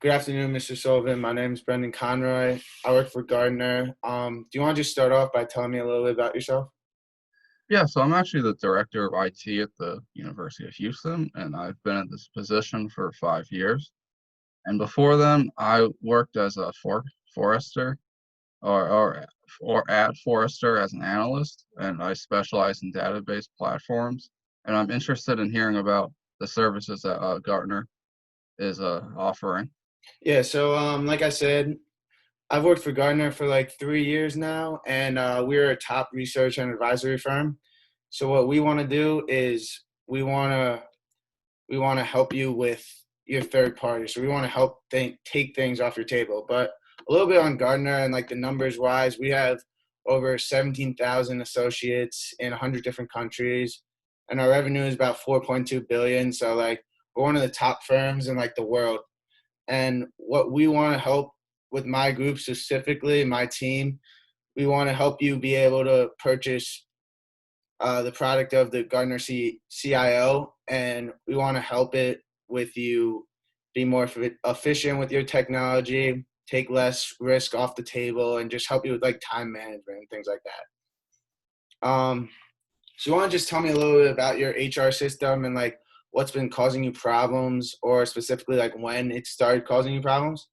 Good afternoon, Mr. Sullivan. My name is Brendan Conroy. I work for Gardner. Do you want to just start off by telling me a little bit about yourself? Yeah, so I'm actually the director of IT at the University of Houston, and I've been in this position for 5 years. And before then, I worked as a forester or at Forrester as an analyst, and I specialize in database platforms. And I'm interested in hearing about the services that Gartner is offering. Yeah, so like I said, I've worked for Gardner for like 3 years now, and we're a top research and advisory firm. So what we want to do is we want to help you with your third party. So we want to help take things off your table. But a little bit on Gardner and like the numbers wise, we have over 17,000 associates in 100 different countries, and our revenue is about 4.2 billion. So like we're one of the top firms in like the world. And what we want to help with my group specifically, my team, we want to help you be able to purchase the product of the Gardner CIO, and we want to help it with you be more efficient with your technology, take less risk off the table, and just help you with like time management and things like that. So you want to just tell me a little bit about your HR system and like what's been causing you problems, or specifically like when it started causing you problems?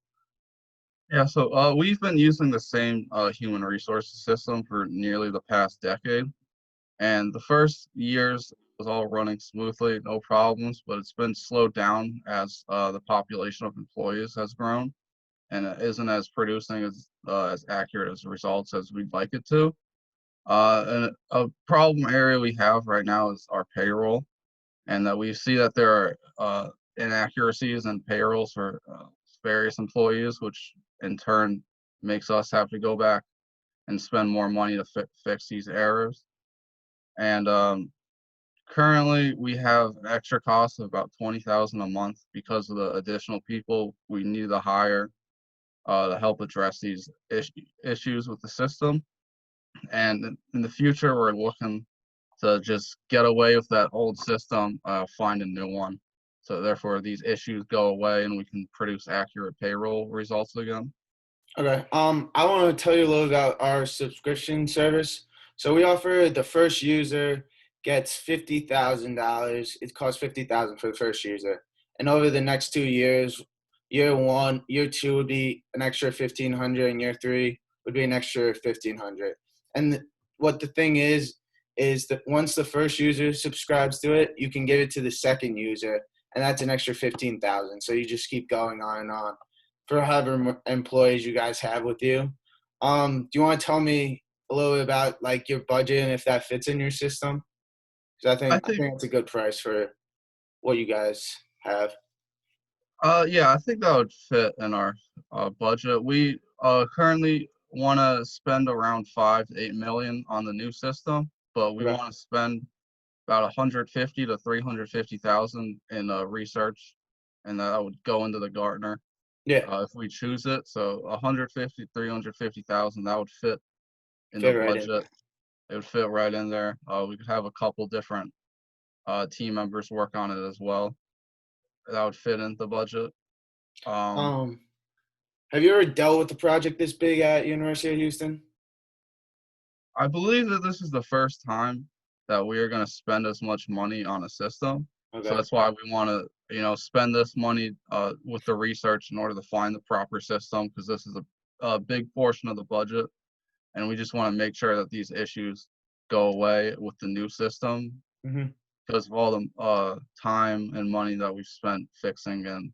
Yeah, so we've been using the same human resources system for nearly the past decade. And the first years was all running smoothly, no problems, but it's been slowed down as the population of employees has grown, and it isn't as producing as accurate as results as we'd like it to. And a problem area we have right now is our payroll, and that we see that there are inaccuracies in payrolls for various employees, which in turn makes us have to go back and spend more money to fix these errors. And currently, we have an extra cost of about 20,000 a month because of the additional people we need to hire to help address these issues with the system. And in the future, we're looking to just get away with that old system, find a new one. So therefore, these issues go away, and we can produce accurate payroll results again. Okay. I want to tell you a little about our subscription service. So we offer the first user gets $50,000. It costs 50,000 for the first user, and over the next 2 years, year one, year two would be an extra 1,500, and year three would be an extra 1,500. And what the thing is that once the first user subscribes to it, you can give it to the second user, and that's an extra 15,000. So you just keep going on and on for however employees you guys have with you. Do you want to tell me a little bit about like your budget and if that fits in your system? Because I I think, think it's a good price for what you guys have. yeah, I think that would fit in our budget. We currently want to spend around 5 to 8 million on the new system, but we Okay. want to spend about 150 to 350,000 in research, and that would go into the Gartner Yeah, if we choose it. So 150, 350,000, that would fit in the fit right in. budget. It would fit right in there. We could have a couple different team members work on it as well. That would fit in the budget. Um, Um, have you ever dealt with a project this big at University of Houston? I believe that this is the first time that we are going to spend as much money on a system. So Okay. that's why we want to, spend this money with the research in order to find the proper system, because this is a big portion of the budget. And we just want to make sure that these issues go away with the new system Hmm. because of all the time and money that we've spent fixing and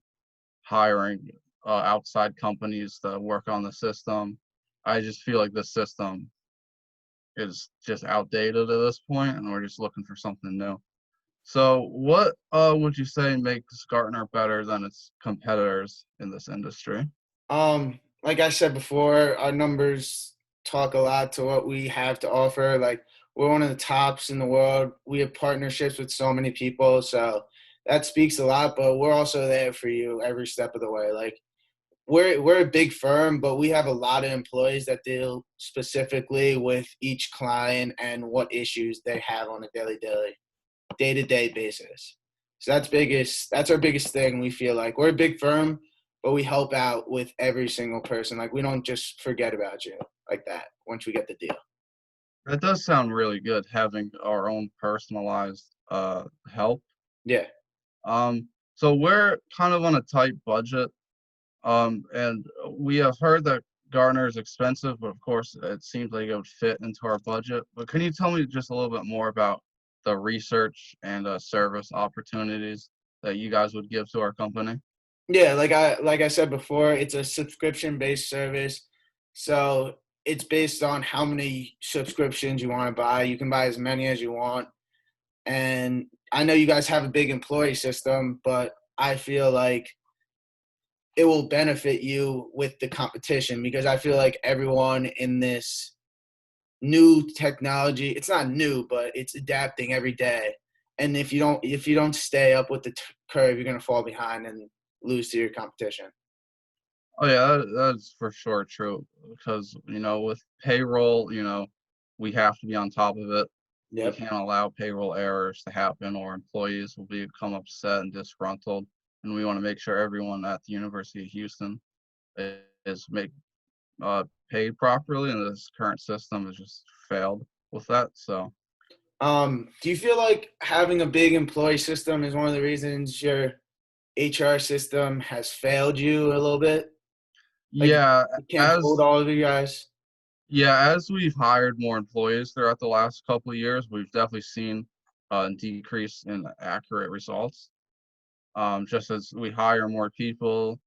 hiring outside companies to work on the system. I just feel like this system is just outdated at this point, and we're just looking for something new. So, what would you say makes Gartner better than its competitors in this industry? Like I said before, our numbers talk a lot to what we have to offer. Like we're one of the tops in the world. We have partnerships with so many people, so that speaks a lot. But we're also there for you every step of the way. Like we're a big firm, but we have a lot of employees that deal specifically with each client and what issues they have on a day to day basis. So that's our biggest thing. We feel like we're a big firm, but we help out with every single person. Like we don't just forget about you like that once we get the deal. That does sound really good, having our own personalized help. Yeah. So we're kind of on a tight budget, and we have heard that Gartner is expensive, but of course, it seems like it would fit into our budget. But can you tell me just a little bit more about the research and service opportunities that you guys would give to our company? Yeah, like I said before, it's a subscription based service. So it's based on how many subscriptions you want to buy. You can buy as many as you want. And I know you guys have a big employee system, but I feel like it will benefit you with the competition because I feel like everyone in this new technology, it's not new, but it's adapting every day. And if you don't stay up with the curve, you're going to fall behind and lose to your competition. Oh yeah, that's for sure true. Because with payroll, we have to be on top of it. We Yep. can't allow payroll errors to happen, or employees will become upset and disgruntled. And we want to make sure everyone at the University of Houston is paid properly, and this current system has just failed with that. So Do you feel like having a big employee system is one of the reasons your HR system has failed you a little bit? Like yeah, it can't hold as all of you guys? as we've hired more employees throughout the last couple of years, we've definitely seen a decrease in accurate results. Just as we hire more people,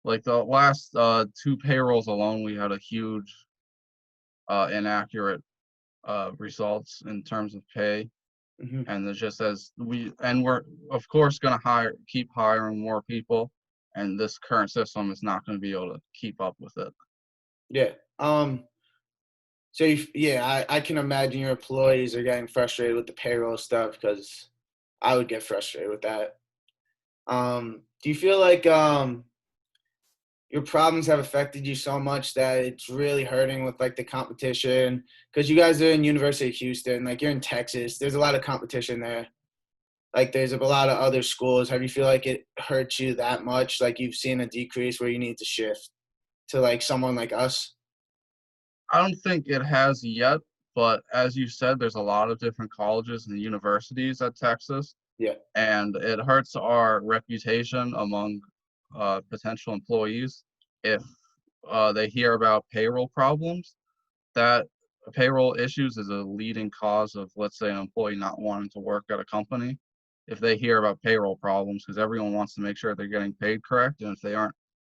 like the last two payrolls alone, we had a huge inaccurate results in terms of pay. Hmm. And it's just as we're of course going to keep hiring more people, and this current system is not going to be able to keep up with it. Yeah. So yeah, I can imagine your employees are getting frustrated with the payroll stuff because I would get frustrated with that. Do you feel like your problems have affected you so much that it's really hurting with like the competition? Because you guys are in University of Houston, like you're in Texas. There's a lot of competition there. Like there's a lot of other schools. Have you feel like it hurts you that much? Like you've seen a decrease where you need to shift to like someone like us? I don't think it has yet, but as you said, there's a lot of different colleges and universities at Texas, Yeah. and it hurts our reputation among potential employees if they hear about payroll problems. That payroll issues is a leading cause of, let's say, an employee not wanting to work at a company. If they hear about payroll problems, because everyone wants to make sure they're getting paid correct, and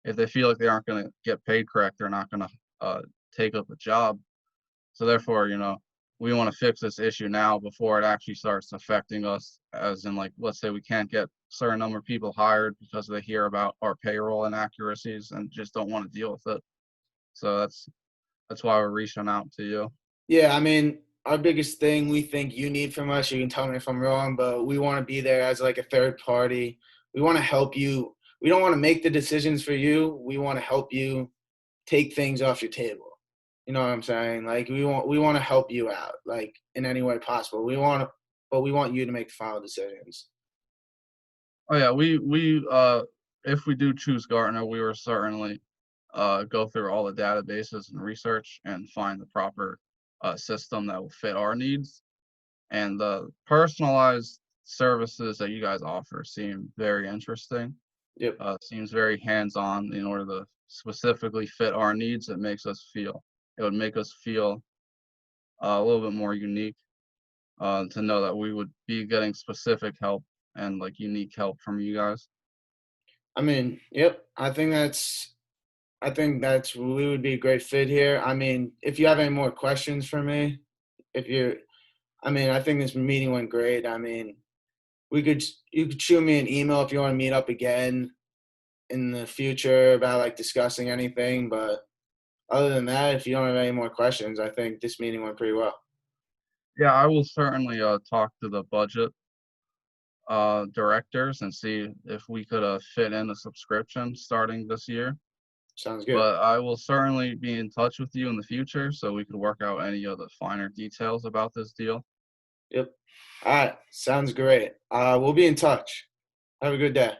if they feel like they aren't going to get paid correct, they're not going to take up a job. So therefore, we want to fix this issue now before it actually starts affecting us. As in, like, let's say we can't get a certain number of people hired because they hear about our payroll inaccuracies and just don't want to deal with it. So that's why we're reaching out to you. Yeah, I mean, our biggest thing we think you need from us, you can tell me if I'm wrong, but we want to be there as like a third party. We want to help you. We don't want to make the decisions for you. We want to help you take things off your table. You know what I'm saying? Like we want to help you out like in any way possible. But we want you to make the final decisions. Oh yeah, if we do choose Gartner, we will certainly go through all the databases and research and find the proper system that will fit our needs. And the personalized services that you guys offer seem very interesting. Yep. Seems very hands-on in order to specifically fit our needs. It would make us feel a little bit more unique, to know that we would be getting specific help and like unique help from you guys. I mean, yep. I think that's we would be a great fit here. I mean, if you have any more questions for me, if you're I mean, I think this meeting went great. I mean, we could you could shoot me an email if you want to meet up again in the future about like discussing anything. But other than that, if you don't have any more questions, I think this meeting went pretty well. Yeah, I will certainly talk to the budget directors and see if we could fit in a subscription starting this year. Sounds good. But I will certainly be in touch with you in the future so we could work out any of the finer details about this deal. Yep. All right. Sounds great. We'll be in touch. Have a good day.